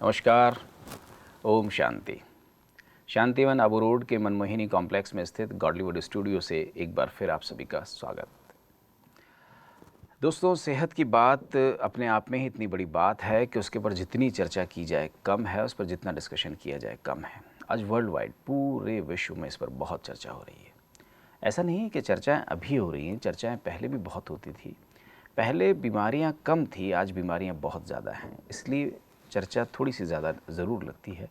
नमस्कार। ओम शांति। शांतिवन अबू रोड के मनमोहिनी कॉम्प्लेक्स में स्थित गॉडलीवुड स्टूडियो से एक बार फिर आप सभी का स्वागत। दोस्तों, सेहत की बात अपने आप में ही इतनी बड़ी बात है कि उसके ऊपर जितनी चर्चा की जाए कम है, उस पर जितना डिस्कशन किया जाए कम है। आज वर्ल्ड वाइड पूरे विश्व में इस पर बहुत चर्चा हो रही है। ऐसा नहीं है कि चर्चाएं अभी हो रही हैं, चर्चाएं पहले भी बहुत होती थी। पहले बीमारियां कम थी, आज बीमारियां बहुत ज़्यादा हैं, इसलिए चर्चा थोड़ी सी ज़्यादा ज़रूर लगती है।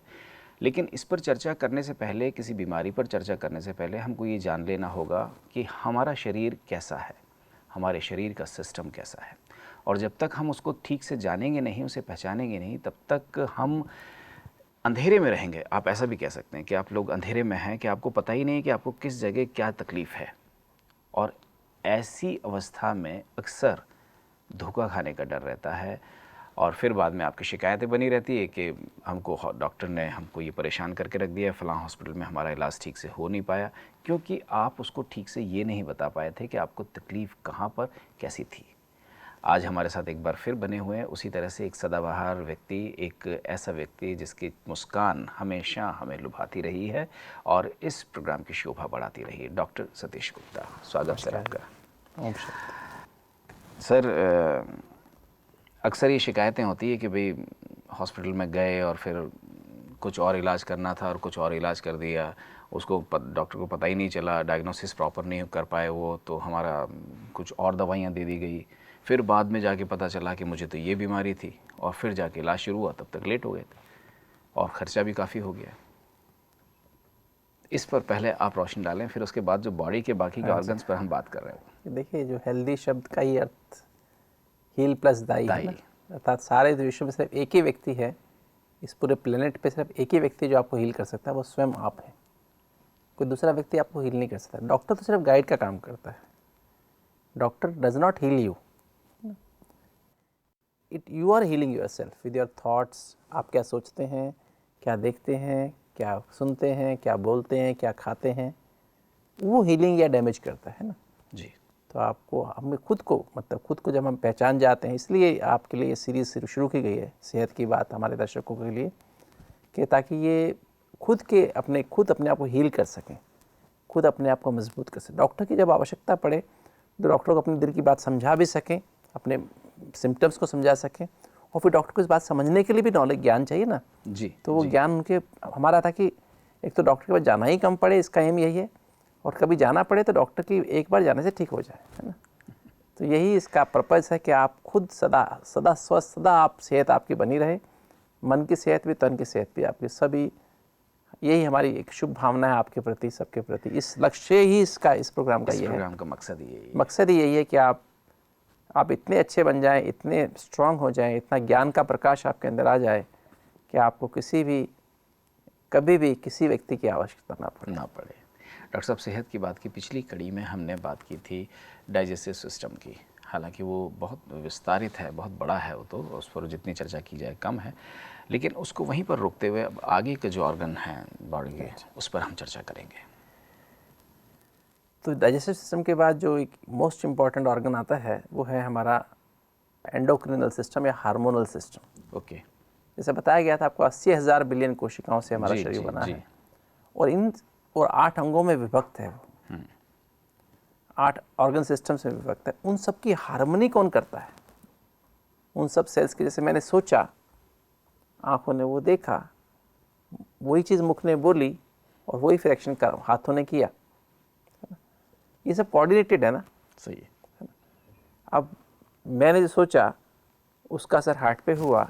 लेकिन इस पर चर्चा करने से पहले, किसी बीमारी पर चर्चा करने से पहले हमको ये जान लेना होगा कि हमारा शरीर कैसा है, हमारे शरीर का सिस्टम कैसा है। और जब तक हम उसको ठीक से जानेंगे नहीं, उसे पहचानेंगे नहीं, तब तक हम अंधेरे में रहेंगे। आप ऐसा भी कह सकते हैं कि आप लोग अंधेरे में हैं, कि आपको पता ही नहीं कि आपको किस जगह क्या तकलीफ़ है। और ऐसी अवस्था में अक्सर धोखा खाने का डर रहता है और फिर बाद में आपकी शिकायतें बनी रहती है कि हमको डॉक्टर ने हमको ये परेशान करके रख दिया है, फ़लाँ हॉस्पिटल में हमारा इलाज ठीक से हो नहीं पाया, क्योंकि आप उसको ठीक से ये नहीं बता पाए थे कि आपको तकलीफ़ कहाँ पर कैसी थी। आज हमारे साथ एक बार फिर बने हुए हैं उसी तरह से एक सदाबहार व्यक्ति, एक ऐसा व्यक्ति जिसकी मुस्कान हमेशा हमें लुभाती रही है और इस प्रोग्राम की शोभा बढ़ाती रही है। डॉक्टर सतीश गुप्ता, स्वागत सर आपका। सर, अक्सर ये शिकायतें होती है कि भाई हॉस्पिटल में गए और फिर कुछ और इलाज करना था और कुछ और इलाज कर दिया, उसको डॉक्टर को पता ही नहीं चला, डायग्नोसिस प्रॉपर नहीं कर पाए वो, तो हमारा कुछ और दवाइयाँ दे दी गई। फिर बाद में जाके पता चला कि मुझे तो ये बीमारी थी, और फिर जाके इलाज शुरू हुआ, तब तक लेट हो गए थे और ख़र्चा भी काफ़ी हो गया। इस पर पहले आप रोशनी डालें, फिर उसके बाद जो बॉडी के बाकी के ऑर्गन्स पर हम बात कर रहे हैं। देखिए, जो हेल्दी शब्द का ही अर्थ हील प्लस दाई है ना, अर्थात सारे विश्व में सिर्फ एक ही व्यक्ति है, इस पूरे प्लेनेट पे सिर्फ एक ही व्यक्ति जो आपको हील कर सकता है, वो स्वयं आप है। कोई दूसरा व्यक्ति आपको हील नहीं कर सकता। डॉक्टर तो सिर्फ गाइड का काम करता है। Doctor does not heal you, you are healing yourself with your thoughts. आप क्या सोचते हैं, क्या देखते हैं, क्या सुनते हैं, क्या बोलते हैं, क्या खाते हैं, वो हीलिंग या डैमेज करता है ना जी। तो आपको, हमें खुद को जब हम पहचान जाते हैं, इसलिए आपके लिए ये सीरीज़ शुरू की गई है, सेहत की बात हमारे दर्शकों के लिए, कि ताकि ये खुद अपने आप को हील कर सकें, खुद अपने आप को मजबूत कर सकें। डॉक्टर की जब आवश्यकता पड़े तो डॉक्टर को अपने दिल की बात समझा भी सकें, अपने सिम्टम्स को समझा सकें, और फिर डॉक्टर को इस बात समझने के लिए भी नॉलेज, ज्ञान चाहिए ना। जी। तो वो ज्ञान उनके, हमारा था कि एक तो डॉक्टर के पास जाना ही कम पड़े, इसका एम यही है, और कभी जाना पड़े तो डॉक्टर की एक बार जाने से ठीक हो जाए, है ना। तो यही इसका पर्पज़ है कि आप खुद सदा स्वस्थ, सदा आप सेहत आपकी बनी रहे, मन की सेहत भी, तन की सेहत भी आपकी, सभी, यही हमारी एक शुभ भावना है आपके प्रति, सबके प्रति। इस लक्ष्य ही इस प्रोग्राम का ये है। प्रोग्राम का मकसद ही यही है कि आप इतने अच्छे बन जाएं, इतने स्ट्रांग हो जाएं, इतना ज्ञान का प्रकाश आपके अंदर आ जाए कि आपको कभी भी किसी व्यक्ति की आवश्यकता ना पड़े। डॉक्टर साहब, सेहत की बात की पिछली कड़ी में हमने बात की थी डाइजेस्टिव सिस्टम की। हालांकि वो बहुत विस्तारित है, बहुत बड़ा है, वो तो उस पर जितनी चर्चा की जाए कम है, लेकिन उसको वहीं पर रोकते हुए अब आगे के जो ऑर्गन हैं बॉडी के, उस पर हम चर्चा करेंगे। तो डाइजेस्टिव सिस्टम के बाद जो एक मोस्ट इम्पॉर्टेंट ऑर्गन आता है, वो है हमारा एंडोक्रिनल सिस्टम या हार्मोनल सिस्टम। ओके। जैसे बताया गया था आपको, 80,000 बिलियन कोशिकाओं से हमारा शरीर बना है, और 8 अंगों में विभक्त है। 8 ऑर्गन सिस्टम से विभक्त है। उन सब की हार्मनी कौन करता है? उन सब सेल्स की, जैसे मैंने सोचा, आँखों ने वो देखा, वही चीज़ मुख ने बोली, और वही फिर एक्शन हाथों ने किया। ये सब कोऑर्डिनेटेड है ना। सही है। अब मैंने जो सोचा, उसका असर हार्ट पे हुआ,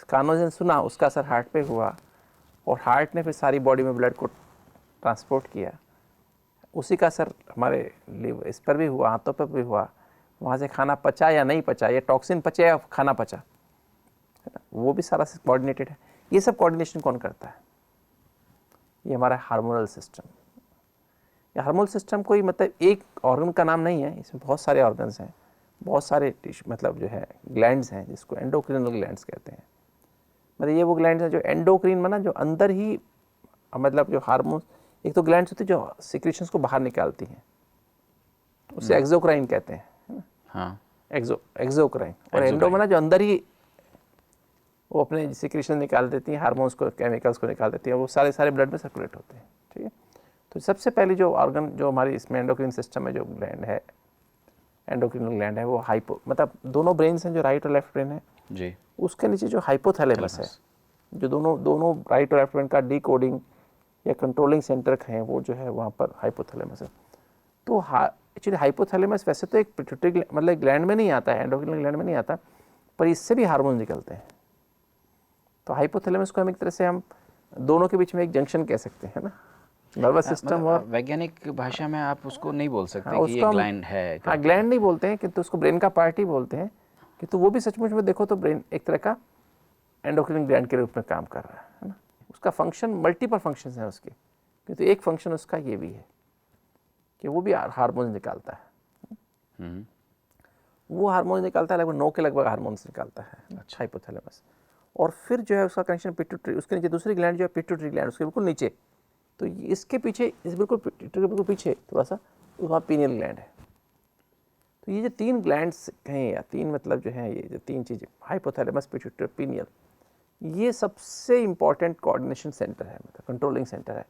कानों से सुना, उसका असर हार्ट पे हुआ, और हार्ट ने फिर सारी बॉडी में ब्लड को ट्रांसपोर्ट किया, उसी का असर हमारे लिवर, इस पर भी हुआ, हाथों पर भी हुआ। वहाँ से खाना पचा या नहीं पचा, या टॉक्सिन पचे या खाना पचा, है ना, वो भी सारा कोऑर्डिनेटेड है। ये सब कोऑर्डिनेशन कौन करता है? ये हमारा हार्मोनल सिस्टम। ये हार्मोनल सिस्टम कोई मतलब एक ऑर्गन का नाम नहीं है, इसमें बहुत सारे ऑर्गन्स हैं, बहुत सारे मतलब जो है ग्लैंड्स हैं, जिसको एंडोक्रिनल ग्लैंड्स कहते हैं। मतलब ये वो ग्लैंड्स हैं जो एंडोक्रिन माना, जो अंदर ही, मतलब जो हार्मोन, एक तो ग्लैंड्स होती है जो सिक्रीशंस को बाहर निकालती हैं, उसे एक्सोक्राइन कहते हैं, है ना। हाँ, एक्सोक्राइन। और एंडो माना जो अंदर ही वो अपने सिक्रेशन निकाल देती हैं, हार्मोन्स को, केमिकल्स को निकाल देती हैं, वो सारे ब्लड में सर्कुलेट होते हैं, ठीक है। तो सबसे पहले जो ऑर्गन जो हमारी इसमें एंडोक्राइन सिस्टम में जो ग्लैंड है, एंडोक्राइनल ग्लैंड है, वो हाइपो मतलब दोनों ब्रेन्स हैं जो राइट और लेफ्ट ब्रेन है जी, उसके नीचे जो हाइपोथैलेमस है, जो दोनों राइट और लेफ्ट ब्रेन का डिकोडिंग या कंट्रोलिंग सेंटर हैं, वो जो है वहाँ पर हाइपोथैलेमस है। तो एक्चुअली हाइपोथैलेमस वैसे तो एक पिट्यूटरी मतलब ग्लैंड में नहीं आता है, एंडोक्राइनल ग्लैंड में नहीं आता, पर इससे भी हार्मोन निकलते हैं। तो हाइपोथैलेमस को हम एक तरह से हम दोनों के बीच में एक जंक्शन कह सकते हैं ना, नर्वस सिस्टम मतलब और वैज्ञानिक भाषा में आप उसको नहीं बोल सकते हाँ, कि उसको ये हम ग्लैंड है हाँ करके। ग्लैंड नहीं बोलते हैं, किंतु उसको ब्रेन का पार्ट ही बोलते हैं। किंतु वो भी सचमुच में देखो तो ब्रेन एक तरह का एंडोक्राइन ग्लैंड के रूप में काम कर रहा है ना। उसका फंक्शन मल्टीपल फंक्शंस हैं उसके, किंतु एक फंक्शन उसका ये भी है कि वो भी हार्मोन निकालता है। वो हार्मोन निकालता है, लगभग 9 के लगभग हार्मोन्स निकालता है हाइपोथैलेमस। और फिर जो है उसका कनेक्शन पिट्यूटरी, उसके नीचे दूसरी ग्लैंड जो है पिट्यूटरी ग्लैंड, उसके बिल्कुल नीचे। तो इसके पीछे, इस बिल्कुल पिट्यूटरी के बिल्कुल पीछे थोड़ा सा वहाँ पीनियल ग्लैंड है। तो ये जो 3 ग्लैंड्स हैं, या 3 मतलब जो है ये जो 3 चीज़ें, हाइपोथैलेमस, पिट्यूटरी, पीनियल, ये सबसे इम्पॉर्टेंट कोऑर्डिनेशन सेंटर है, मतलब कंट्रोलिंग सेंटर है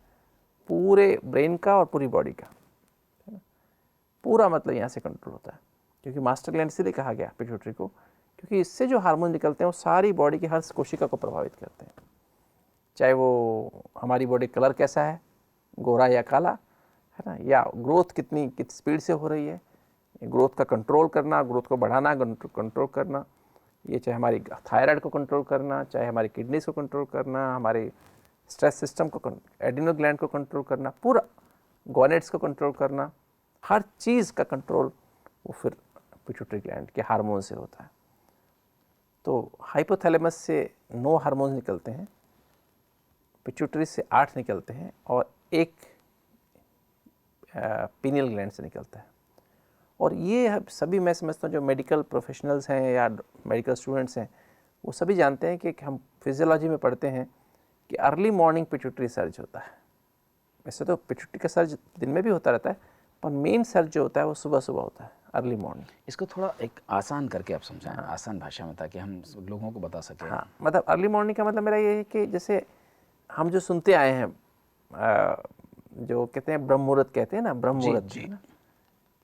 पूरे ब्रेन का और पूरी बॉडी का, है ना। पूरा मतलब यहाँ से कंट्रोल होता है, क्योंकि मास्टर ग्लैंड इसलिए कहा गया पिट्यूटरी को, क्योंकि इससे जो हार्मोन निकलते हैं वो सारी बॉडी की हर कोशिका को प्रभावित करते हैं, चाहे वो हमारी बॉडी कलर कैसा है, गोरा या काला, है ना, या ग्रोथ किस स्पीड से हो रही है, ग्रोथ का कंट्रोल करना, ग्रोथ को बढ़ाना, कंट्रोल करना, ये चाहे हमारी थायराइड को कंट्रोल करना, चाहे हमारी किडनीज को कंट्रोल करना, हमारे स्ट्रेस सिस्टम को, एड्रिनल ग्लैंड को कंट्रोल करना, पूरा गोनेट्स को कंट्रोल करना, हर चीज़ का कंट्रोल वो फिर पिट्यूटरी ग्लैंड के हार्मोन से होता है। तो हाइपोथैलेमस से 9 हार्मोन निकलते हैं, पिट्यूटरी से 8 निकलते हैं, और एक पीनियल ग्लैंड से निकलता है। और ये सभी मैं समझता हूँ जो मेडिकल प्रोफेशनल्स हैं या मेडिकल स्टूडेंट्स हैं, वो सभी जानते हैं कि हम फिजियोलॉजी में पढ़ते हैं कि अर्ली मॉर्निंग पिट्यूटरी सर्ज होता है। वैसे तो पिट्यूटरी का सर्ज दिन में भी होता रहता है, पर मेन सर्ज जो होता है वो सुबह सुबह होता है, अर्ली मॉर्निंग। इसको थोड़ा एक आसान करके आप समझाएं, आसान भाषा में, ताकि हम लोगों को बता सकें। हाँ, मतलब अर्ली मॉर्निंग का मतलब मेरा ये है कि जैसे हम जो सुनते आए हैं, जो कहते हैं ब्रह्म मुहूर्त कहते हैं ना, ब्रह्म मुहूर्त, जी। है ना।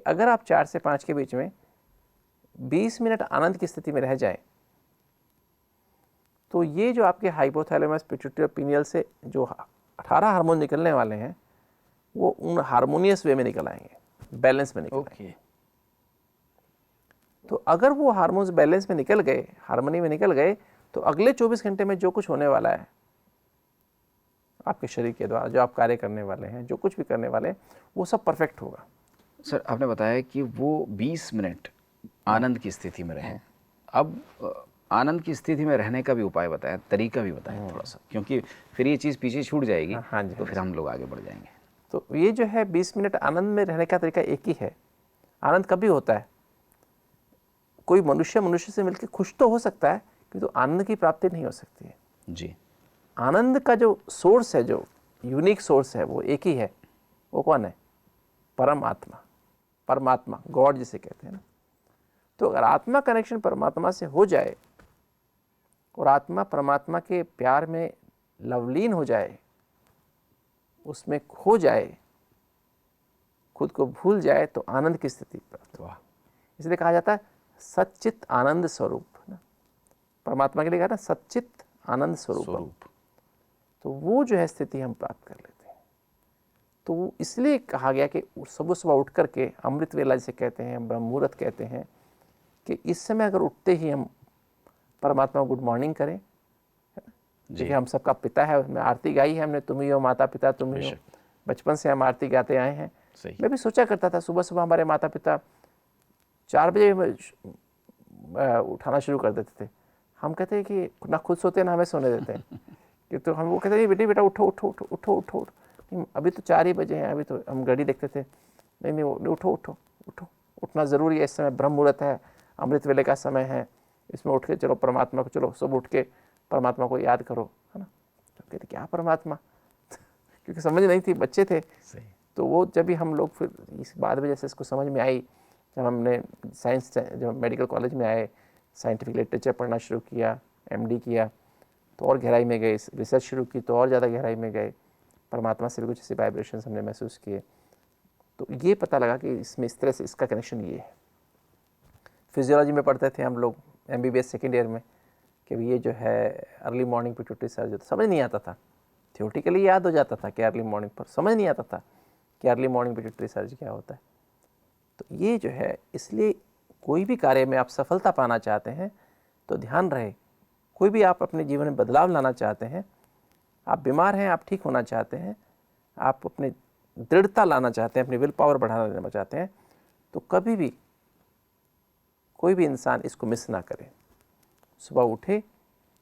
अगर आप 4 से 5 के बीच में 20 मिनट आनंद की स्थिति में रह जाए, तो ये जो आपके हाइपोथैलेमस, पिट्यूटरी और पीनियल से जो 18 हार्मोन निकलने वाले हैं, वो उन हार्मोनियस वे में निकल आएंगे, बैलेंस में निकल आएंगे। तो अगर वो हार्मोन्स बैलेंस में निकल गए, हार्मनी में निकल गए, तो अगले 24 घंटे में जो कुछ होने वाला है आपके शरीर के द्वारा, जो आप कार्य करने वाले हैं, जो कुछ भी करने वाले हैं, वो सब परफेक्ट होगा। सर, आपने बताया कि वो 20 मिनट आनंद की स्थिति में रहें। अब आनंद की स्थिति में रहने का भी उपाय बताएं, तरीका भी बताएं थोड़ा सा, क्योंकि फिर ये चीज़ पीछे छूट जाएगी। हाँ जी, तो फिर हम लोग आगे बढ़ जाएंगे। तो ये जो है 20 मिनट आनंद में रहने का तरीका एक ही है। आनंद कभी होता है, कोई मनुष्य से मिलकर खुश तो हो सकता है, किंतु तो आनंद की प्राप्ति नहीं हो सकती है जी। आनंद का जो सोर्स है, जो यूनिक सोर्स है, वो एक ही है। वो कौन है? परमात्मा, परमात्मा, गॉड जिसे कहते हैं ना। तो अगर आत्मा कनेक्शन परमात्मा से हो जाए और आत्मा परमात्मा के प्यार में लवलीन हो जाए, उसमें खो जाए, खुद को भूल जाए, तो आनंद की स्थिति प्राप्त हुआ। इसलिए कहा जाता है सच्चित आनंद स्वरूप ना, परमात्मा के लिए कहा ना सच्चित आनंद स्वरूप। तो वो जो है स्थिति हम प्राप्त कर लेते हैं। तो इसलिए कहा गया कि सुबह सुबह उठ करके अमृत वेला जिसे कहते हैं, ब्रह्म मुहूर्त कहते हैं, कि इस समय अगर उठते ही हम परमात्मा को गुड मॉर्निंग करें, क्योंकि हम सबका पिता है, उसमें आरती गाई है हमने, तुम ही हो माता पिता, तुम ही हो। बचपन से हम आरती गाते आए हैं। मैं भी सोचा करता था, सुबह सुबह हमारे माता पिता 4 बजे उठाना शुरू कर देते थे। हम कहते हैं कि ना खुद सोते ना हमें सोने देते हैं कि तो हम वो कहते हैं बेटा उठो उठो उठो उठो उठो, अभी तो 4 ही बजे हैं, अभी तो हम घड़ी देखते थे। नहीं उठो उठो उठो, उठना ज़रूरी है, इस समय ब्रह्म मुहूर्त है, अमृत वेले का समय है, इसमें उठ के चलो परमात्मा को, चलो सब उठ के परमात्मा को याद करो, है ना। तो कहते क्या परमात्मा क्योंकि समझ नहीं थी, बच्चे थे। तो वो जब भी हम लोग फिर इस बाद में जैसे इसको समझ में आई, जब हमने साइंस, जब मेडिकल कॉलेज में आए, साइंटिफिक लिटरेचर पढ़ना शुरू किया, MD किया, तो और गहराई में गए, रिसर्च शुरू की तो और ज़्यादा गहराई में गए, परमात्मा से भी कुछ ऐसे वाइब्रेशंस हमने महसूस किए। तो ये पता लगा कि इसमें इस तरह से इसका कनेक्शन ये है। फिजियोलॉजी में पढ़ते थे हम लोग MBBS सेकेंड ईयर में कि ये जो है अर्ली मॉर्निंग पिट्यूटरी सर्ज, तो समझ नहीं आता था। थियोरेटिकली याद हो जाता था कि अर्ली मॉर्निंग, पर समझ नहीं आता था कि अर्ली मॉर्निंग पिट्यूटरी सर्ज क्या होता है। तो ये जो है, इसलिए कोई भी कार्य में आप सफलता पाना चाहते हैं तो ध्यान रहे, कोई भी आप अपने जीवन में बदलाव लाना चाहते हैं, आप बीमार हैं, आप ठीक होना चाहते हैं, आप अपनी दृढ़ता लाना चाहते हैं, अपनी विल पावर बढ़ाना चाहते हैं, तो कभी भी कोई भी इंसान इसको मिस ना करे। सुबह उठे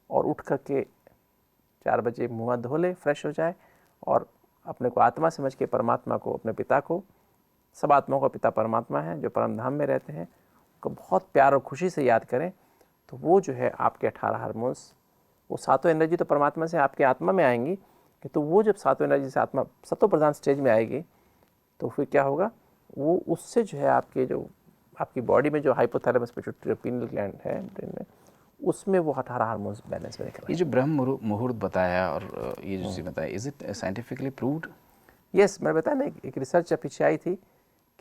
और उठ करके 4 बजे मुँह हाथ धो ले, फ्रेश हो जाए और अपने को आत्मा समझ के परमात्मा को, अपने पिता को, सब आत्माओं का पिता परमात्मा है जो परम धाम में रहते हैं, उनको बहुत प्यार और खुशी से याद करें। तो वो जो है आपके 18 हार्मोन्स, वो सातों एनर्जी तो परमात्मा से आपके आत्मा में आएंगी, कि तो वो जब सातों एनर्जी से आत्मा सतो प्रधान स्टेज में आएगी तो फिर क्या होगा, वो उससे जो है आपके जो आपकी बॉडी में जो हाइपोथैलेमस पिट्यूटरी पीनल ग्लैंड है ब्रेन में, उसमें वो 18 हार्मोन्स बैलेंस में निकल ये जो ब्रह्म मुहूर्त बताया और ये जो चीज़ बताया, is it scientifically proved? Yes, मैंने बताया ना, एक रिसर्च पीछे आई थी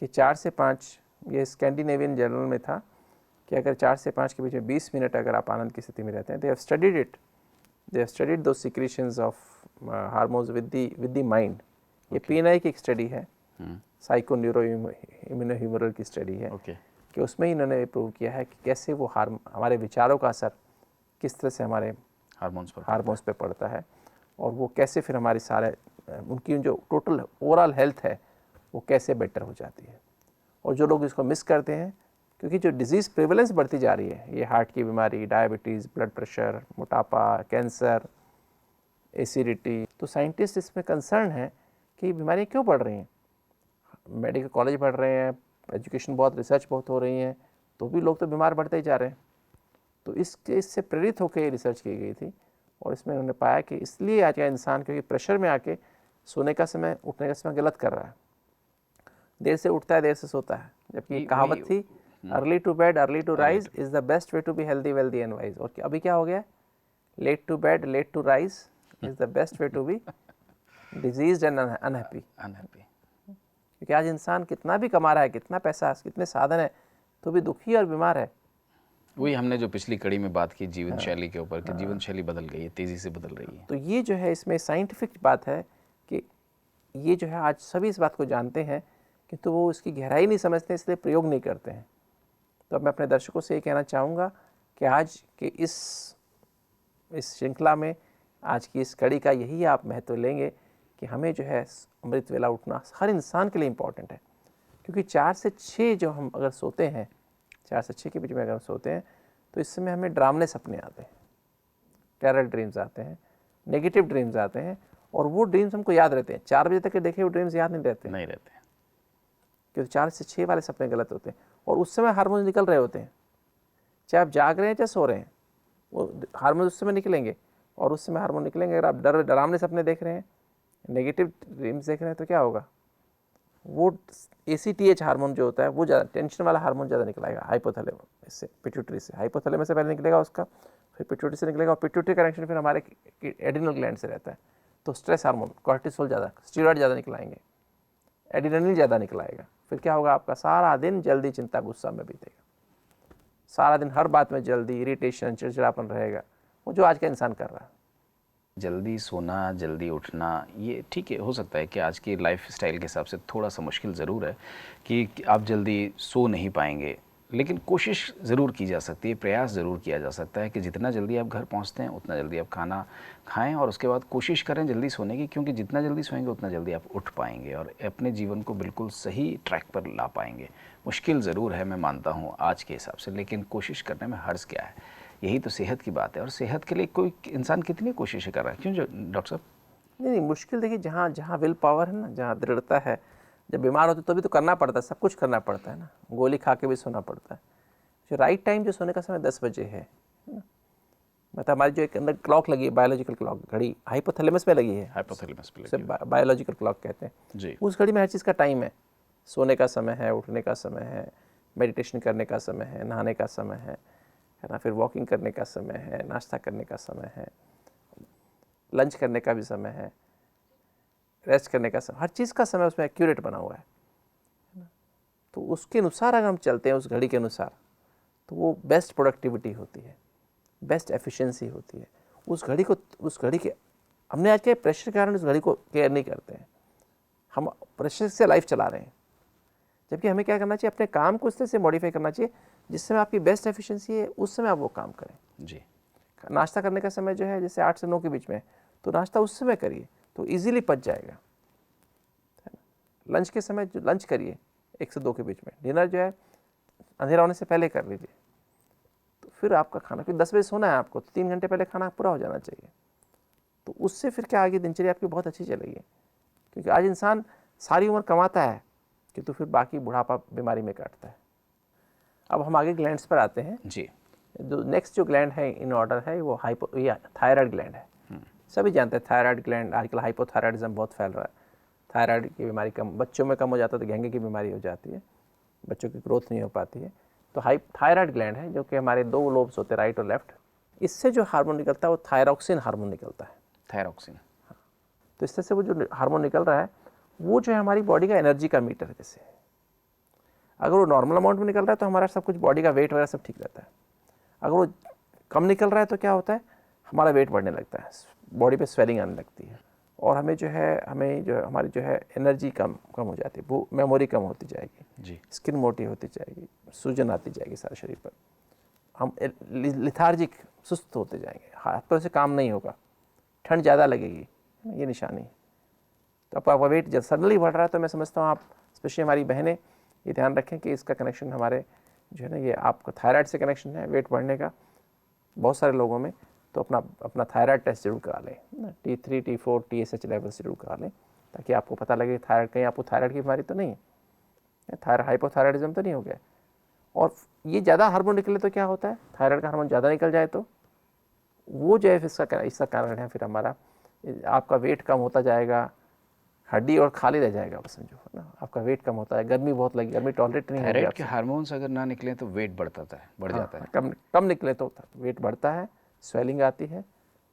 कि 4 से 5, ये स्कैंडिनेवियन जर्नल में था कि अगर 4 से 5 के बीच में 20 मिनट अगर आप आनंद की स्थिति में रहते हैं, they have studied it, they have studied दो secretions of hormones with the mind. ये PNI की एक स्टडी है, साइको न्यूरो इम्यूनो की स्टडी है, कि उसमें इन्होंने प्रूव किया है कि कैसे वो हमारे विचारों का असर किस तरह से हमारे हार्मोन्स पे पड़ता है, और वो कैसे फिर हमारी सारे उनकी जो टोटल ओवरऑल हेल्थ है वो कैसे बेटर हो जाती है। और जो लोग इसको मिस करते हैं, क्योंकि जो डिजीज़ प्रेवलेंस बढ़ती जा रही है, ये हार्ट की बीमारी, डायबिटीज़, ब्लड प्रेशर, मोटापा, कैंसर, एसिडिटी, तो साइंटिस्ट इसमें कंसर्न है कि बीमारियाँ क्यों बढ़ रही हैं। मेडिकल कॉलेज बढ़ रहे हैं, एजुकेशन बहुत, रिसर्च बहुत हो रही हैं, तो भी लोग तो बीमार बढ़ते ही जा रहे हैं। तो इससे प्रेरित होकर ये रिसर्च की गई थी, और इसमें उन्होंने पाया कि इसलिए आज का इंसान क्योंकि प्रेशर में आके सोने का समय, उठने का समय गलत कर रहा है, देर से उठता है, देर से सोता है। जबकि कहावत थी, early to bed early to rise is the best way to be healthy wealthy and wise. और अभी क्या हो गया, late to bed late to rise is the best way to be disease and unhappy. क्योंकि आज इंसान कितना भी कमा रहा है, कितना पैसा, कितने साधन है, तो भी दुखी और बीमार है। वही हमने जो पिछली कड़ी में बात की जीवन शैली के ऊपर, कि जीवन शैली बदल गई है, तेज़ी से बदल रही है। तो ये जो है इसमें साइंटिफिक बात है कि ये जो है आज सभी इस बात को जानते हैं, किंतु वो इसकी गहराई नहीं समझते, इसलिए प्रयोग नहीं करते हैं। तो अब मैं अपने दर्शकों से ये कहना चाहूँगा कि आज के इस श्रृंखला में, आज की इस कड़ी का यही आप महत्व लेंगे कि हमें जो है अमृत वेला उठना हर इंसान के लिए इम्पॉर्टेंट है। क्योंकि 4 से 6 जो हम अगर सोते हैं, 4 से 6 के बीच में अगर हम सोते हैं, तो इस समय हमें ड्रामने सपने आते हैं, टेरर ड्रीम्स आते हैं, नेगेटिव ड्रीम्स आते हैं, और वो ड्रीम्स हमको याद रहते हैं। 4 बजे तक के देखे हुए ड्रीम्स याद नहीं रहते, क्योंकि 4 से 6 वाले सपने गलत होते हैं, और उस समय हार्मोन निकल रहे होते हैं। चाहे आप जाग रहे हैं चाहे सो रहे हैं, वो हार्मोन उस समय निकलेंगे, और उस समय हार्मोन निकलेंगे। अगर आप डरावने सपने देख रहे हैं, नेगेटिव ड्रीम्स देख रहे हैं, तो क्या होगा, वो ACTH हार्मोन जो होता है वो ज़्यादा, टेंशन वाला हार्मोन ज़्यादा निकलाएगा हाइपोथैलेमस से, पिट्यूटरी से। हाइपोथैलेमस से पहले निकलेगा उसका, फिर पिट्यूटरी से निकलेगा, और पिट्यूटरी कनेक्शन फिर हमारे एड्रिनल ग्लैंड से रहता है। तो स्ट्रेस हार्मोन, कॉर्टिसोल ज़्यादा, स्टीरॉयड ज़्यादा निकलाएंगे, एड्रेनलिन ज़्यादा निकलाएगा। फिर क्या होगा, आपका सारा दिन जल्दी, चिंता, गुस्सा में बीतेगा, सारा दिन हर बात में जल्दी, इरिटेशन, चिड़चिड़ापन रहेगा, वो जो आज का इंसान कर रहा है। जल्दी सोना, जल्दी उठना, ये ठीक है, हो सकता है कि आज की लाइफ स्टाइल के हिसाब से थोड़ा सा मुश्किल ज़रूर है कि आप जल्दी सो नहीं पाएंगे, लेकिन कोशिश ज़रूर की जा सकती है, प्रयास ज़रूर किया जा सकता है कि जितना जल्दी आप घर पहुंचते हैं उतना जल्दी आप खाना खाएं, और उसके बाद कोशिश करें जल्दी सोने की, क्योंकि जितना जल्दी सोएंगे उतना जल्दी आप उठ पाएंगे और अपने जीवन को बिल्कुल सही ट्रैक पर ला पाएंगे। मुश्किल ज़रूर है, मैं मानता हूँ आज के हिसाब से, लेकिन कोशिश करने में हर्ज क्या है। यही तो सेहत की बात है, और सेहत के लिए कोई इंसान कितनी कोशिशें कर रहा है, क्यों डॉक्टर साहब? नहीं, मुश्किल देखिए, जहाँ जहाँ विल पावर है ना, जहाँ दृढ़ता है, जब बीमार होते तभी तो करना पड़ता है, सब कुछ करना पड़ता है ना, गोली खा के भी सोना पड़ता है। जो राइट टाइम जो सोने का समय 10 बजे है ना, मतलब हमारी जो एक अंदर क्लॉक लगी है, बायोलॉजिकल क्लॉक, घड़ी हाइपोथैलेमस में लगी है, हाइपोथैलेमस पे उसे बायोलॉजिकल क्लॉक कहते हैं जी। उस घड़ी में हर चीज़ का टाइम है, सोने का समय है, उठने का समय है, मेडिटेशन करने का समय है, नहाने का समय है ना, फिर वॉकिंग करने का समय है, नाश्ता करने का समय है, लंच करने का भी समय है, रेस्ट करने का समय, हर चीज़ का समय उसमें एक्यूरेट बना हुआ है ना। तो उसके अनुसार अगर हम चलते हैं, उस घड़ी के अनुसार, तो वो बेस्ट प्रोडक्टिविटी होती है, बेस्ट एफिशिएंसी होती है। उस घड़ी के हमने आज के प्रेशर के कारण उस घड़ी को केयर नहीं करते हैं, हम प्रेशर से लाइफ चला रहे हैं। जबकि हमें क्या करना चाहिए, अपने काम को इस तरह से मॉडिफाई करना चाहिए जिस समय आपकी बेस्ट एफिशिएंसी है, उस समय आप वो काम करें। जी। नाश्ता करने का समय जो है जैसे 8 से 9 के बीच में, तो नाश्ता उस समय करिए तो इजीली पच जाएगा। लंच के समय जो लंच करिए 1 से 2 के बीच में, डिनर जो है अंधेरा होने से पहले कर लीजिए। तो फिर आपका खाना, फिर 10 बजे सोना है आपको, तो 3 घंटे पहले खाना पूरा हो जाना चाहिए। तो उससे फिर क्या आगे दिनचर्या आपकी बहुत अच्छी चलेगी। क्योंकि आज इंसान सारी उम्र कमाता है किंतु फिर बाकी बुढ़ापा बीमारी में काटता है। अब हम आगे ग्लैंड्स पर आते हैं। जी। जो नेक्स्ट जो ग्लैंड है इन ऑर्डर है वो थायराइड ग्लैंड है। सभी जानते हैं थायराइड ग्लैंड, आजकल हाइपोथायराइडिज्म बहुत फैल रहा है। थायराइड की बीमारी कम बच्चों में कम हो जाता है तो घेंगे की बीमारी हो जाती है, बच्चों की ग्रोथ नहीं हो पाती है। तो थायराइड ग्लैंड है जो कि हमारे 2 लोब्स होते हैं, राइट और लेफ्ट। इससे जो हार्मोन निकलता है वो थायरॉक्सिन हार्मोन निकलता है। थायरॉक्सिन। तो इस तरह से वो जो हार्मोन निकल रहा है वो जो है हमारी बॉडी का एनर्जी का मीटर है। जैसे अगर वो नॉर्मल अमाउंट में निकल रहा है तो हमारा सब कुछ, बॉडी का वेट वगैरह सब ठीक रहता है। अगर वो कम निकल रहा है तो क्या होता है, हमारा वेट बढ़ने लगता है, बॉडी पे स्वेलिंग आने लगती है, और हमें जो है हमारी जो है एनर्जी कम हो जाती है, वो मेमोरी कम होती जाएगी जी। स्किन मोटी होती जाएगी, सूजन आती जाएगी सारे शरीर पर, हम लिथार्जिक सुस्त होते जाएंगे, हाथ पर से काम नहीं होगा, ठंड ज़्यादा लगेगी, ये निशानी है। तो आपका वेट जब सडनली बढ़ रहा है तो मैं समझता हूँ आप, स्पेशली हमारी बहनें, ये ध्यान रखें कि इसका कनेक्शन हमारे जो है ना, ये आपका थायराइड से कनेक्शन है वेट बढ़ने का बहुत सारे लोगों में। तो अपना थायराइड टेस्ट जरूर करा लें ना, T3 T4 TSH लेवल से जरूर करा लें, ताकि आपको पता लगे थायराइड, कहीं आपको थायराइड की बीमारी तो नहीं है, हाइपोथायराइडिज्म तो नहीं हो गया। और ये ज़्यादा हार्मोन निकले तो क्या होता है, थायराइड का हार्मोन ज़्यादा निकल जाए तो वो जो है इसका कारण है फिर हमारा, आपका वेट कम होता जाएगा, हड्डी और खाली रह जाएगा, बस समझो ना, आपका वेट कम होता है, गर्मी बहुत लगी, गर्मी टॉलरेट नहीं होगी थायराइड आपसे। के हार्मोन्स अगर ना निकले तो वेट बढ़ जाता है। कम निकले तो वेट बढ़ता है, स्वेलिंग आती है,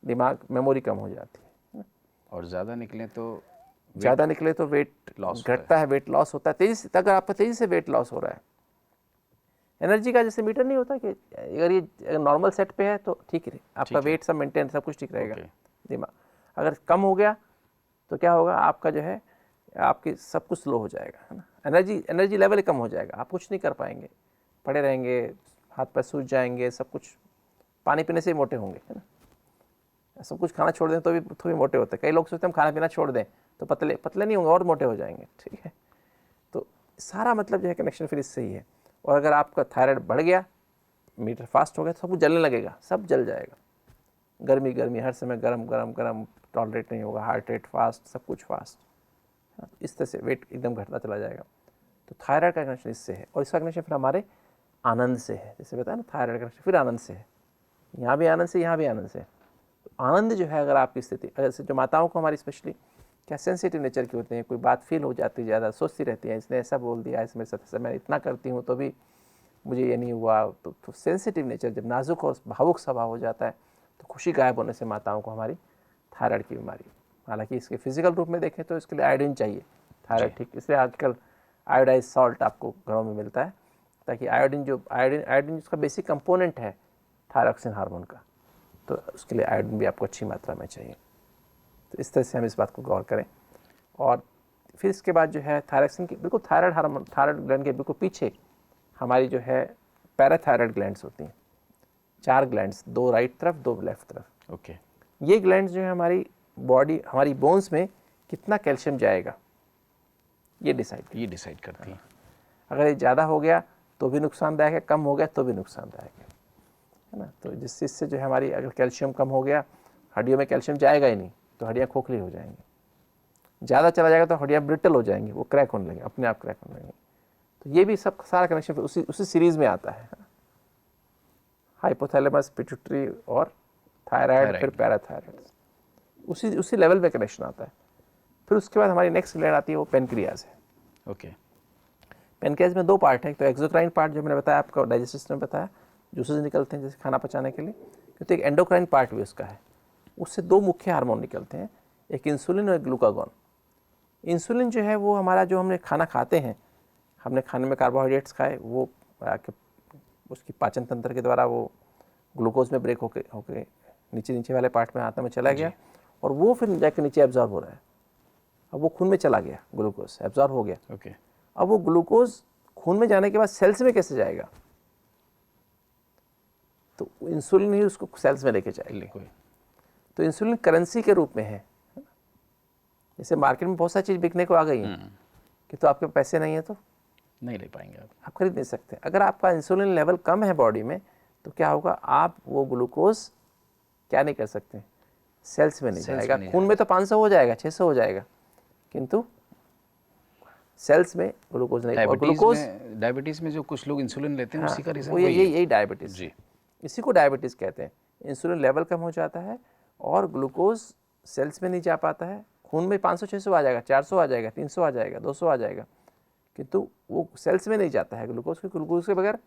दिमाग मेमोरी कम हो जाती है। और ज़्यादा निकले तो ज़्यादा निकले तो वेट लॉस घटता है, वेट लॉस होता है तेज़ी से। अगर आपका तेज़ी से वेट लॉस हो रहा है, एनर्जी का जैसे मीटर नहीं होता कि अगर ये नॉर्मल सेट पे है तो ठीक है, आपका वेट सब मेंटेन, सब कुछ ठीक रहेगा। दिमाग अगर कम हो गया तो क्या होगा, आपका जो है आपके सब कुछ स्लो हो जाएगा, है ना, एनर्जी लेवल कम हो जाएगा, आप कुछ नहीं कर पाएंगे, पड़े रहेंगे, हाथ पैर सूज जाएंगे, सब कुछ, पानी पीने से ही मोटे होंगे, है ना, सब कुछ खाना छोड़ दें तो भी मोटे होते हैं। कई लोग सोचते हैं हम खाना पीना छोड़ दें तो पतले नहीं होंगे और मोटे हो जाएंगे, ठीक है। तो सारा मतलब जो है कनेक्शन फिर इससे ही है। और अगर आपका थायराइड बढ़ गया, मीटर फास्ट हो गया, तो सब कुछ जलने लगेगा, सब जल जाएगा, गर्मी हर समय गरम टॉलरेट नहीं होगा, हार्ट रेट फास्ट, सब कुछ फास्ट, इस तरह से वेट एकदम घटता चला जाएगा। तो थायराइड का कनेक्शन इससे है, और इसका कनेक्शन फिर हमारे आनंद से है। जैसे बताया ना, थायराइड का कनेक्शन फिर आनंद से है, यहाँ भी आनंद से, यहाँ भी आनंद से। तो आनंद जो है, अगर आपकी स्थिति, जैसे जो माताओं को हमारी स्पेशली क्या सेंसिटिव नेचर की होती हैं, कोई बात फील हो जाती है, ज़्यादा सोचती रहती हैं, इसने ऐसा बोल दिया, इसमें साथ मैं इतना करती हूँ तो भी मुझे ये नहीं हुआ, तो सेंसिटिव नेचर जब नाजुक और भावुक स्वभाव हो जाता है तो खुशी गायब होने से माताओं को हमारी थायराइड की बीमारी। हालांकि इसके फिजिकल रूप में देखें तो इसके लिए आयोडीन चाहिए, थायराइड ठीक, इसलिए आजकल आयोडाइज सॉल्ट आपको घरों में मिलता है, ताकि आयोडीन जिसका बेसिक कंपोनेंट है थायरॉक्सिन हार्मोन का, तो उसके लिए आयोडीन भी आपको अच्छी मात्रा में चाहिए। तो इस तरह से हम इस बात को गौर करें। और फिर इसके बाद जो है थायरॉक्सिन की बिल्कुल थायराइड हार्मोन, थायराइड ग्लैंड के बिल्कुल पीछे हमारी जो है पैराथायराइड ग्लैंड्स होती हैं, 4 ग्लैंड्स, 2 राइट तरफ 2 लेफ्ट तरफ। ओके। ये ग्लैंड्स जो है हमारी बॉडी, हमारी बोन्स में कितना कैल्शियम जाएगा ये डिसाइड करती हैं। अगर ये ज़्यादा हो गया तो भी नुकसानदायक है, कम हो गया तो भी नुकसानदायक है ना। तो जिससे जो है हमारी, अगर कैल्शियम कम हो गया, हड्डियों में कैल्शियम जाएगा ही नहीं तो हड्डियाँ खोखली हो जाएंगी, ज़्यादा चला जाएगा तो हड्डियाँ ब्रिटल हो जाएंगी, वो क्रैक होने लगेंगे, अपने आप क्रैक होने लगेंगे। तो ये भी सब सारा कनेक्शन उसी सीरीज़ में आता है, हाइपोथैलेमस, पिट्यूटरी और थायराइड, फिर पैराथायराइड, उसी लेवल में कनेक्शन आता है। फिर उसके बाद हमारी नेक्स्ट ग्लैंड आती है, वो पेनक्रियाज है। ओके। पेनक्रियाज में 2 पार्ट हैं, तो एक्सोक्राइन पार्ट जो मैंने बताया आपको, डाइजेस्ट सिस्टम में बताया, जूसेस निकलते हैं जैसे खाना पचाने के लिए, तो एक एंडोक्राइन पार्ट भी उसका है। उससे दो मुख्य हार्मोन निकलते हैं, एक इंसुलिन और एक ग्लूकागॉन। इंसुलिन जो है वो हमारा जो हमने खाना खाते हैं, हमने खाने में कार्बोहाइड्रेट्स खाए, वो उसकी पाचन तंत्र के द्वारा वो ग्लूकोज में ब्रेक होके होके नीचे वाले पार्ट में आत्मा में चला गया और वो फिर जाके नीचे एब्जॉर्ब हो रहा है। अब वो खून में चला गया, ग्लूकोज एब्जॉर्ब हो गया। ओके। अब वो ग्लूकोज खून में जाने के बाद सेल्स में कैसे जाएगा? तो इंसुलिन ही उसको सेल्स में लेके जाएगा। तो इंसुलिन करेंसी के रूप में है। जैसे मार्केट में बहुत सारी चीज़ बिकने को आ गई है कि तो आपके पैसे नहीं है तो नहीं ले पाएंगे आप खरीद नहीं सकते। अगर आपका इंसुलिन लेवल कम है बॉडी में तो क्या होगा, आप वो ग्लूकोज क्या नहीं कर सकते, सेल्स में नहीं जाएगा। खून में तो 500 हो जाएगा, 600 हो जाएगा, किंतु सेल्स में ग्लूकोज नहीं। और ग्लूकोज डायबिटीज में जो कुछ लोग इंसुलिन लेते हैं, उसी का रीजन यही डायबिटीज जी, इसी को डायबिटीज कहते हैं। इंसुलिन लेवल कम हो जाता है और ग्लूकोज सेल्स में नहीं जा पाता है। खून में 500-600 आ जाएगा, 400 आ जाएगा, 300 आ जाएगा, 200 आ जाएगा, किंतु वो सेल्स में नहीं जाता है ग्लूकोज के। ग्लूकोज के बगैर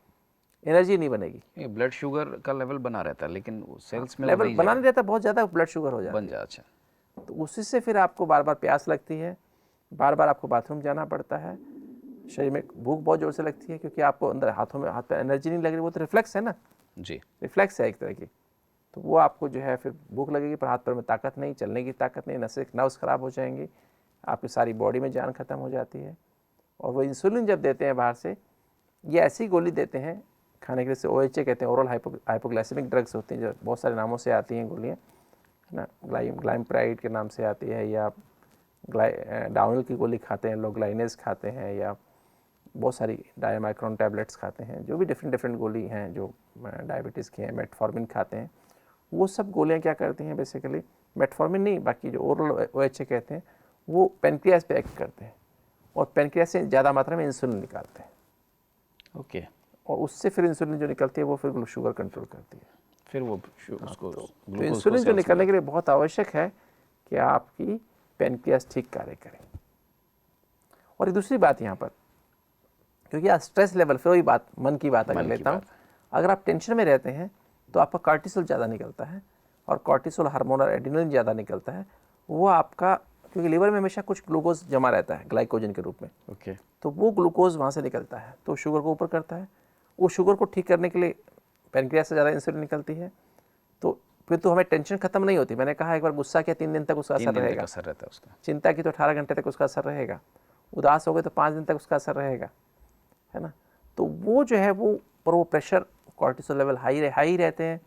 एनर्जी नहीं बनेगी। ब्लड शुगर का लेवल बना रहता है लेकिन सेल्स में लेवल बना नहीं रहता, बहुत ज़्यादा ब्लड शुगर हो जाता है। अच्छा। तो उसी से फिर आपको बार बार प्यास लगती है, बार बार आपको बाथरूम जाना पड़ता है, शरीर में भूख बहुत ज़ोर से लगती है, क्योंकि आपको अंदर हाथ पे एनर्जी नहीं लग रही। वो तो रिफ्लेक्स है ना जी, रिफ्लेक्स है एक तरह की। तो वो आपको जो है फिर भूख लगेगी पर हाथ पैर में ताकत नहीं, चलने की ताकत नहीं, नर्व्स खराब हो जाएंगी, आपकी सारी बॉडी में जान खत्म हो जाती है। और वो इंसुलिन जब देते हैं बाहर से, ये ऐसी गोली देते हैं खाने के लिए, से OHA कहते हैं, ओरल हाइपोग्लाइसेमिक ड्रग्स होती हैं, जो बहुत सारे नामों से आती हैं गोलियाँ, है ना। ग्लाइमप्राइड के नाम से आती है, या डाउनिल की गोली खाते हैं लोग, ग्लाइनेज खाते हैं, या बहुत सारी डायमाइक्रोन टैबलेट्स खाते हैं, जो भी डिफरेंट गोली हैं जो डायबिटीज़ की हैं। मेटफॉर्मिन खाते हैं। वो सब गोलियाँ क्या करती हैं बेसिकली, मेटफॉर्मिन नहीं, बाकी जो ओरल OHA कहते हैं, वो पेनक्रियास पे एक्ट करते हैं और पेनक्रियास से ज़्यादा मात्रा में इंसुलिन निकालते हैं। ओके। और उससे फिर इंसुलिन जो निकलती है वो फिर शुगर कंट्रोल करती है। फिर वो उसको तो इंसुलिन जो निकलने के लिए बहुत आवश्यक है कि आपकी पेनक्रियास ठीक कार्य करे। और एक दूसरी बात यहाँ पर, क्योंकि आज स्ट्रेस लेवल, फिर वही बात मन की बात अगर लेता हूँ, अगर आप टेंशन में रहते हैं तो आपका कॉर्टिसोल ज़्यादा निकलता है, और कॉर्टिसोल हार्मोन और एड्रेनलिन ज़्यादा निकलता है। वो आपका, क्योंकि लिवर में हमेशा कुछ ग्लूकोज जमा रहता है ग्लाइकोजन के रूप में, ओके। तो वो ग्लूकोज वहाँ से निकलता है, तो शुगर को ऊपर करता है। वो शुगर को ठीक करने के लिए पेनक्रियास से ज़्यादा इंसुलिन निकलती है। तो फिर तो हमें टेंशन खत्म नहीं होती। मैंने कहा एक बार गुस्सा किया 3 दिन तक उसका असर रहेगा, असर रहता है उसका। चिंता की तो 18 घंटे तक उसका असर रहेगा, उदास हो गए तो 5 दिन तक उसका असर रहेगा, है ना। तो वो जो है वो प्रेशर, कॉर्टिसोल लेवल हाई रहते हैं,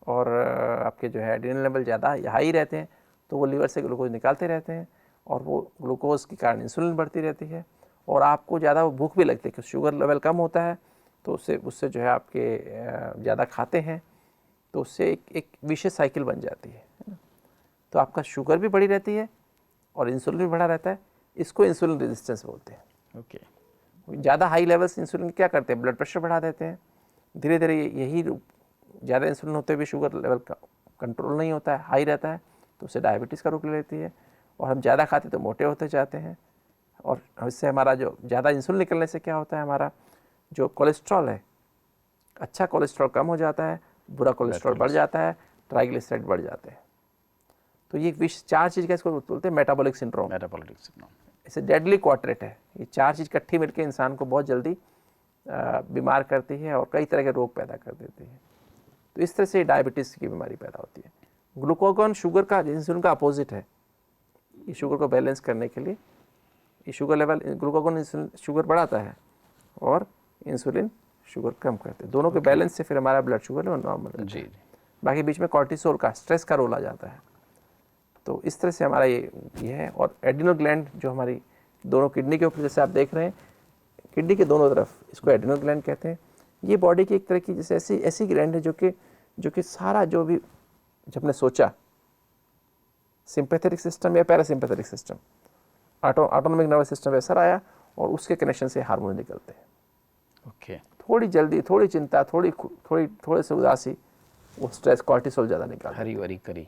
और आपके जो है एड्रेनल लेवल ज़्यादा हाई रहते हैं, तो वो लीवर से ग्लूकोज निकालते रहते हैं, और वो ग्लूकोज के कारण इंसुलिन बढ़ती रहती है, और आपको ज़्यादा भूख भी लगती है, क्योंकि शुगर लेवल कम होता है, तो उससे जो है आपके ज़्यादा खाते हैं तो उससे एक विशेष साइकिल बन जाती है ना। तो आपका शुगर भी बढ़ी रहती है और इंसुलिन भी बढ़ा रहता है। इसको इंसुलिन रेजिस्टेंस बोलते हैं। ओके। ज़्यादा हाई लेवल्स इंसुलिन क्या करते हैं, ब्लड प्रेशर बढ़ा देते हैं। धीरे धीरे यही ज़्यादा इंसुलिन होते हुए शुगर लेवल का कंट्रोल नहीं होता है, हाई रहता है, तो उससे डायबिटीज़ का रूप ले लेती है। और हम ज़्यादा खाते तो मोटे होते जाते हैं, और इससे हमारा जो ज़्यादा इंसुलिन निकलने से क्या होता है, हमारा जो कोलेस्ट्रॉल है, अच्छा कोलेस्ट्रॉल कम हो जाता है, बुरा कोलेस्ट्रॉल बढ़ जाता है, ट्राइग्लिसराइड बढ़ जाते हैं। तो ये 4 चीज़ का इसको बोलते हैं मेटाबॉलिक सिंड्रोम। इसे डेडली क्वाड्रेट है। ये 4 चीज़ इकट्ठी मिलकर इंसान को बहुत जल्दी बीमार करती है और कई तरह के रोग पैदा कर देती है। तो इस तरह से डायबिटीज़ की बीमारी पैदा होती है। ग्लूकागॉन शुगर का, इंसुलिन का अपोजिट है। ये शुगर को बैलेंस करने के लिए, ये sugar level, glucagon insulin sugar बढ़ाता है और इंसुलिन शुगर कम करते हैं। दोनों के बैलेंस से फिर हमारा ब्लड शुगर लेवल नॉर्मल रहता है। बाकी बीच में कॉर्टिसोल का, स्ट्रेस का रोल आ जाता है। तो इस तरह से हमारा ये है। और एड्रिनल ग्लैंड जो हमारी दोनों किडनी के ऊपर, जैसे आप देख रहे हैं, किडनी के दोनों तरफ, इसको एड्रिनल ग्लैंड कहते हैं। ये बॉडी की एक तरह की जैसे ऐसी ग्लैंड है जो कि सारा जो भी जब हमने सोचा, सिंपैथेटिक सिस्टम या parasympathetic system, autonomic nervous system वैसा आया, और उसके कनेक्शन से हार्मोन निकलते हैं। ओके। थोड़ी जल्दी, थोड़ी चिंता, थोड़े से उदासी, वो स्ट्रेस, कॉर्टिसोल ज़्यादा निकाल, हरी वरी करी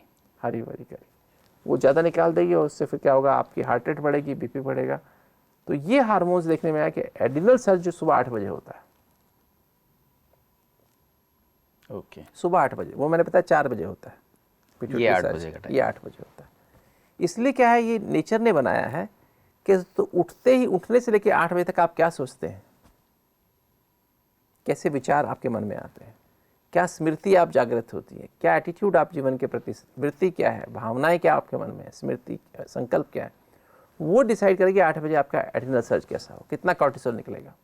वो ज़्यादा निकाल देगी, और उससे फिर क्या होगा, आपकी हार्ट रेट बढ़ेगी, BP बढ़ेगा। तो ये हार्मोन्स देखने में आया कि एड्रिनल सर्ज जो सुबह 8 बजे होता है, ओके, सुबह 8 बजे, वो मैंने बताया 4 बजे होता है, pituitary ये 8 surge, बजे का टाइम। ये 8 बजे होता है। इसलिए क्या है, ये नेचर ने बनाया है कि तो उठने से लेकर 8 बजे तक आप क्या सोचते हैं, कैसे विचार आपके मन में आते हैं, क्या स्मृति आप जागृत होती है, क्या एटीट्यूड आप जीवन के प्रति, वृत्ति क्या है, भावनाएं क्या आपके मन में है, स्मृति संकल्प क्या है, वो डिसाइड करेगी 8 बजे आपका एड्रेनल सर्ज कैसा हो, कितना कॉर्टिसोल निकलेगा।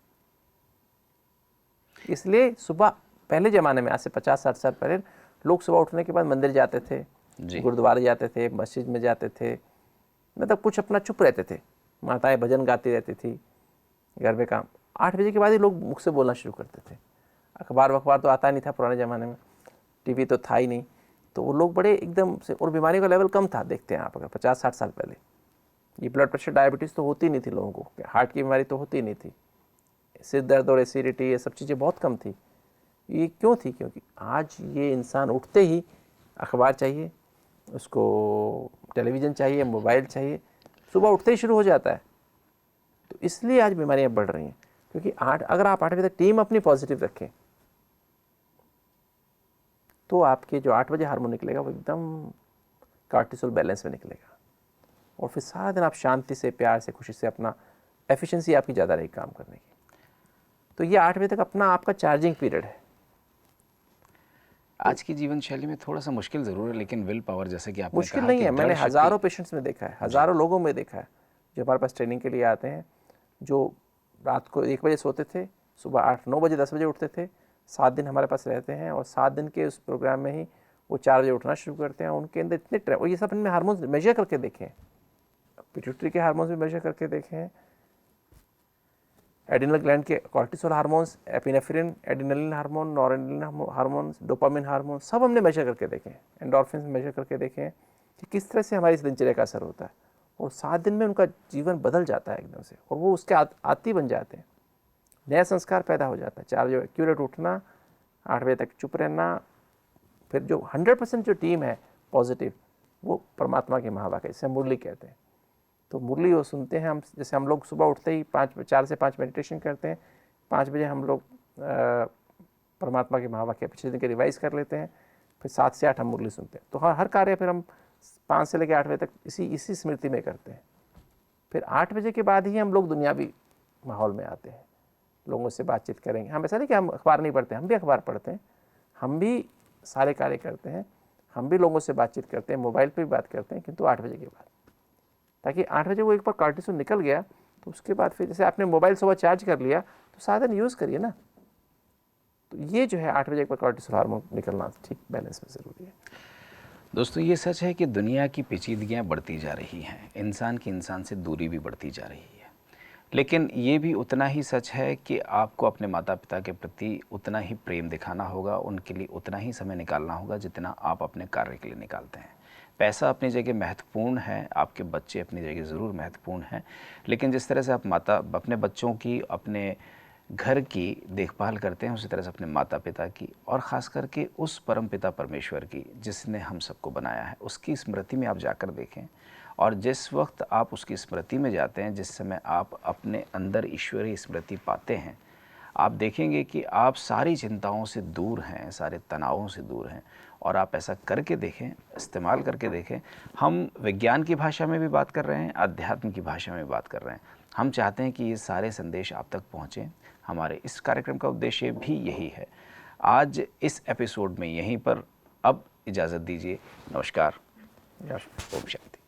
इसलिए सुबह, पहले ज़माने में आज से 50-60 साल पहले लोग सुबह उठने के बाद मंदिर जाते थे, गुरुद्वारे जाते थे, मस्जिद में जाते थे, मतलब कुछ अपना चुप रहते थे, माताएं भजन गाती रहती थी, घर में काम। 8 बजे के बाद ही लोग मुख से बोलना शुरू करते थे। अखबार तो आता नहीं था पुराने ज़माने में, टीवी तो था ही नहीं, तो वो लोग बड़े एकदम से, और बीमारी का लेवल कम था। देखते हैं आप, अगर 50-60 साल पहले ये ब्लड प्रेशर, डायबिटीज़ तो होती नहीं थी लोगों को, हार्ट की बीमारी तो होती नहीं थी, सिर दर्द और एसिडिटी, ये सब चीज़ें बहुत कम थी। ये क्यों थी? क्योंकि आज ये इंसान उठते ही अखबार चाहिए, उसको टेलीविज़न चाहिए, मोबाइल चाहिए, सुबह उठते ही शुरू हो जाता है। तो इसलिए आज बीमारियां बढ़ रही हैं, क्योंकि अगर आप 8 बजे तक टीम अपनी पॉजिटिव रखें तो आपके जो 8 बजे हार्मोन निकलेगा वो एकदम कॉर्टिसोल बैलेंस में निकलेगा, और फिर सारा दिन आप शांति से, प्यार से, खुशी से, अपना एफिशिएंसी आपकी ज़्यादा रहेगी काम करने की। तो ये 8 बजे तक अपना आपका चार्जिंग पीरियड है। आज की जीवन शैली में थोड़ा सा मुश्किल ज़रूर है, लेकिन विल पावर, जैसे कि आपने मुश्किल कहा नहीं कि है, मैंने दृढ़ शक्ति- हज़ारों पेशेंट्स में देखा है, हज़ारों लोगों में देखा है जो हमारे पास ट्रेनिंग के लिए आते हैं, जो रात को 1 बजे सोते थे, सुबह 8-9 बजे 10 बजे उठते थे, 7 दिन हमारे पास रहते हैं, और 7 दिन के उस प्रोग्राम में ही वो 4 बजे उठना शुरू करते हैं। उनके अंदर इतने और ये सब हमने हार्मोन्स मेजर करके देखे हैं, पिट्यूटरी के हार्मोन्स भी मेजर करके देखे हैं, एड्रिनल ग्लैंड के cortisol hormones, epinephrine, adrenaline hormone, noradrenaline hormones, dopamine hormone, सब हमने मेजर करके देखे हैं, एंडोर्फिन मेजर करके देखे हैं कि किस तरह से हमारी इस दिनचर्या का असर होता है। और 7 दिन में उनका जीवन बदल जाता है एकदम से, और वो उसके आदी बन जाते हैं, नया संस्कार पैदा हो जाता है। 4 बजे एक्यूरेट उठना, 8 बजे तक चुप रहना, फिर जो 100% जो टीम है पॉजिटिव, वो परमात्मा की महावाक्य, जिसे मुरली कहते हैं। तो मुरली वो सुनते हैं हम, जैसे हम लोग सुबह उठते ही 4 से 5 मेडिटेशन करते हैं, 5 बजे हम लोग परमात्मा की महावाक्य पिछले दिन के रिवाइज कर लेते हैं, फिर 7 से 8 हम मुरली सुनते हैं। तो हर कार्य फिर हम 5 से लेकर 8 बजे तक इसी स्मृति में करते हैं। फिर 8 बजे के बाद ही हम लोग दुनियावी माहौल में आते हैं, लोगों से बातचीत करेंगे। हम ऐसा नहीं कि हम अखबार नहीं पढ़ते, हम भी अखबार पढ़ते हैं, हम भी सारे कार्य करते हैं, हम भी लोगों से बातचीत करते हैं, मोबाइल पे भी बात करते हैं, किंतु 8 बजे के बाद, ताकि 8 बजे वो एक बार कॉर्टिसोल निकल गया तो उसके बाद फिर जैसे आपने मोबाइल सुबह चार्ज कर लिया तो साधन यूज़ करिए ना। तो ये जो है 8 बजे एक बार कॉर्टिसोल हार्मोन निकलना ठीक बैलेंस में ज़रूरी है। दोस्तों, ये सच है कि दुनिया की पेचीदगियाँ बढ़ती जा रही हैं, इंसान की इंसान से दूरी भी बढ़ती जा रही है, लेकिन ये भी उतना ही सच है कि आपको अपने माता पिता के प्रति उतना ही प्रेम दिखाना होगा, उनके लिए उतना ही समय निकालना होगा जितना आप अपने कार्य के लिए निकालते हैं। पैसा अपनी जगह महत्वपूर्ण है, आपके बच्चे अपनी जगह ज़रूर महत्वपूर्ण हैं, लेकिन जिस तरह से आप अपने बच्चों की, अपने घर की देखभाल करते हैं, उसी तरह से अपने माता पिता की, और ख़ास करके उस परम पिता परमेश्वर की जिसने हम सबको बनाया है, उसकी स्मृति में आप जाकर देखें। और जिस वक्त आप उसकी स्मृति में जाते हैं, जिस समय आप अपने अंदर ईश्वरीय स्मृति पाते हैं, आप देखेंगे कि आप सारी चिंताओं से दूर हैं, सारे तनावों से दूर हैं। और आप ऐसा करके देखें, इस्तेमाल करके देखें। हम विज्ञान की भाषा में भी बात कर रहे हैं, अध्यात्म की भाषा में भी बात कर रहे हैं। हम चाहते हैं कि ये सारे संदेश आप तक पहुँचें। हमारे इस कार्यक्रम का उद्देश्य भी यही है। आज इस एपिसोड में यहीं पर अब इजाज़त दीजिए। नमस्कार। ओम शांति।